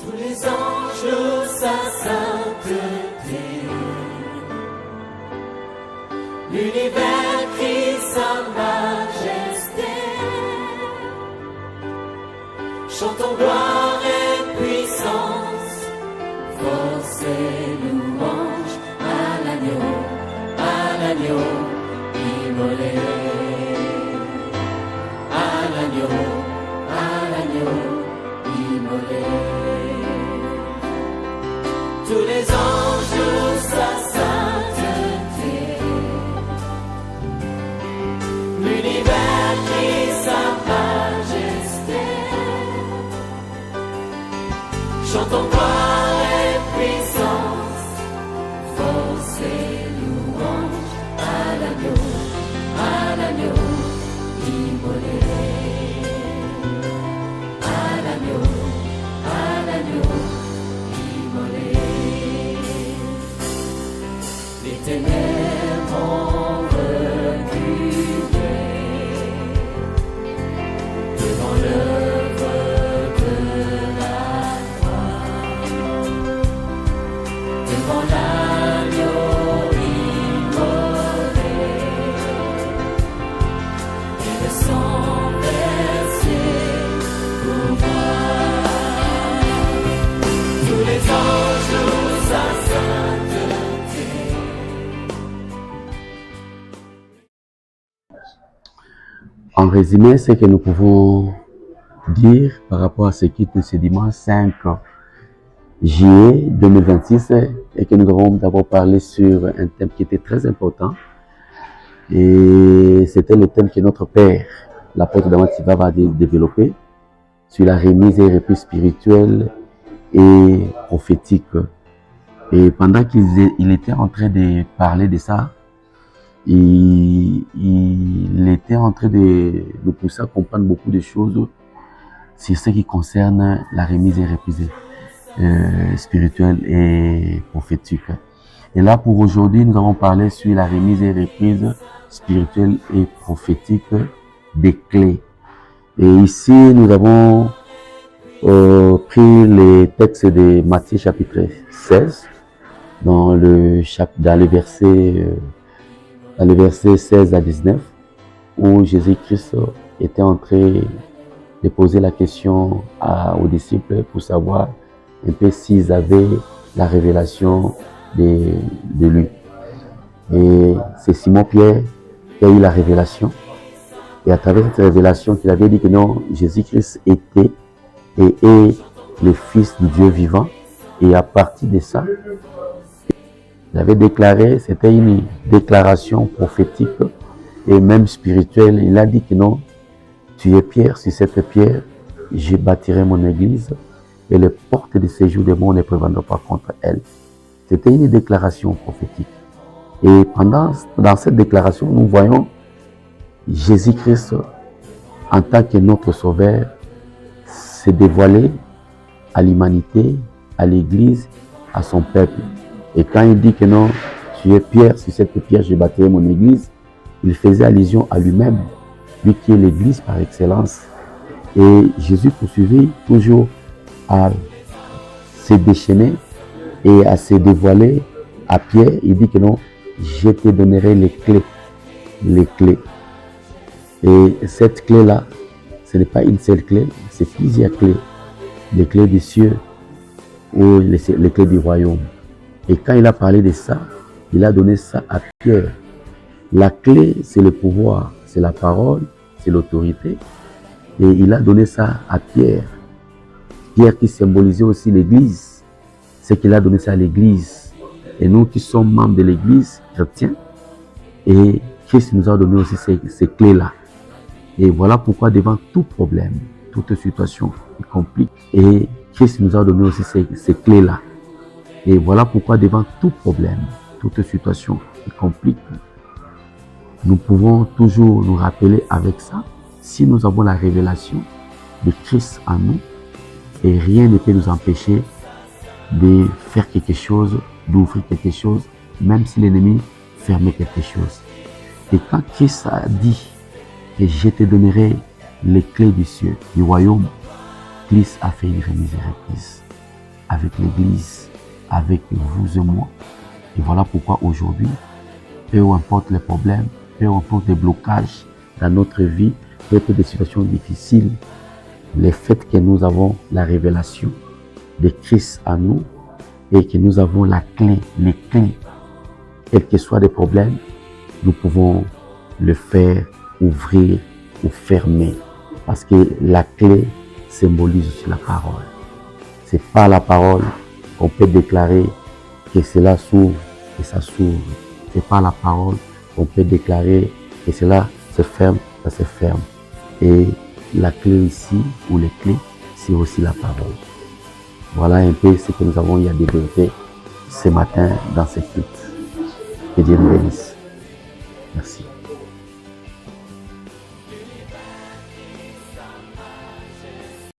Tous les anges louent sa sainteté. L'univers crie sa majesté. Chantons gloire et puissance, force et louange à l'agneau immolé. À l'agneau immolé. Tous les anges louent sa sainteté. L'univers crie sa majesté. Chantons gloire et puissance, force et louange à l'agneau immolé. À l'agneau immolé. Les ténèbres ont reculé devant l'œuvre de la croix, devant l'agneau immolé, et le sang versé pour moi. Tous les anges louent sa sainteté. En résumé, ce que nous pouvons dire par rapport à ce qui est de ce dimanche 5 juillet 2026 et que nous avons d'abord parlé sur un thème qui était très important. Et c'était le thème que notre Père, l'apôtre David Siva, va développer sur la remise et reprise spirituelle et prophétique. Et pendant qu'il était en train de parler de ça, il était en train de nous pousser à comprendre beaucoup de choses sur ce qui concerne la remise et reprise spirituelle et prophétique. Et là, pour aujourd'hui, nous allons parler sur la remise et reprise spirituelle et prophétique des clés. Et ici, nous avons pris les textes de Matthieu chapitre 16, dans les versets 16 à 19, où Jésus-Christ était en train de poser la question aux disciples pour savoir un peu s'ils avaient la révélation de lui. Et c'est Simon-Pierre qui a eu la révélation. Et à travers cette révélation, qu'il avait dit que non, Jésus-Christ était et est le Fils du Dieu vivant. Et à partir de ça, il avait déclaré, c'était une déclaration prophétique et même spirituelle. Il a dit que non, tu es Pierre, sur cette pierre, je bâtirai mon église et les portes de séjour des morts ne prévaudront pas contre elle. C'était une déclaration prophétique. Et dans cette déclaration, nous voyons Jésus-Christ en tant que notre sauveur se dévoiler à l'humanité, à l'église, à son peuple. Et quand il dit que non, tu es Pierre, sur cette pierre je bâtirai mon église, il faisait allusion à lui-même, lui qui est l'église par excellence. Et Jésus poursuivit toujours à se déchaîner et à se dévoiler à Pierre. Il dit que non, je te donnerai les clés. Les clés. Et cette clé-là, ce n'est pas une seule clé, c'est plusieurs clés. Les clés des cieux ou les clés du royaume. Et quand il a parlé de ça, il a donné ça à Pierre. La clé, c'est le pouvoir, c'est la parole, c'est l'autorité. Et il a donné ça à Pierre. Pierre qui symbolisait aussi l'église. C'est qu'il a donné ça à l'église. Et nous qui sommes membres de l'église chrétienne, et Christ nous a donné aussi ces clés-là. Et voilà pourquoi devant tout problème, toute situation qui complique, et Christ nous a donné aussi ces clés-là. Et voilà pourquoi devant tout problème, toute situation qui complique, nous pouvons toujours nous rappeler avec ça, si nous avons la révélation de Christ en nous, et rien ne peut nous empêcher de faire quelque chose, d'ouvrir quelque chose, même si l'ennemi fermait quelque chose. Et quand Christ a dit que je te donnerai les clés du ciel, du royaume, Christ a fait une remise et reprise. avec l'Église, avec vous et moi. Et voilà pourquoi aujourd'hui, peu importe les problèmes, peu importe les blocages dans notre vie, peu importe des situations difficiles, le fait que nous avons la révélation de Christ à nous et que nous avons la clé, les clés, quels que soient les problèmes, nous pouvons le faire ouvrir ou fermer. Parce que la clé symbolise aussi la parole. C'est par la parole qu'on peut déclarer que cela s'ouvre et ça s'ouvre. C'est par la parole qu'on peut déclarer que cela se ferme, ça se ferme. Et la clé ici, ou les clés, c'est aussi la parole. Voilà un peu ce que nous avons eu à développer ce matin dans cette culte. Que Dieu nous bénisse. Merci.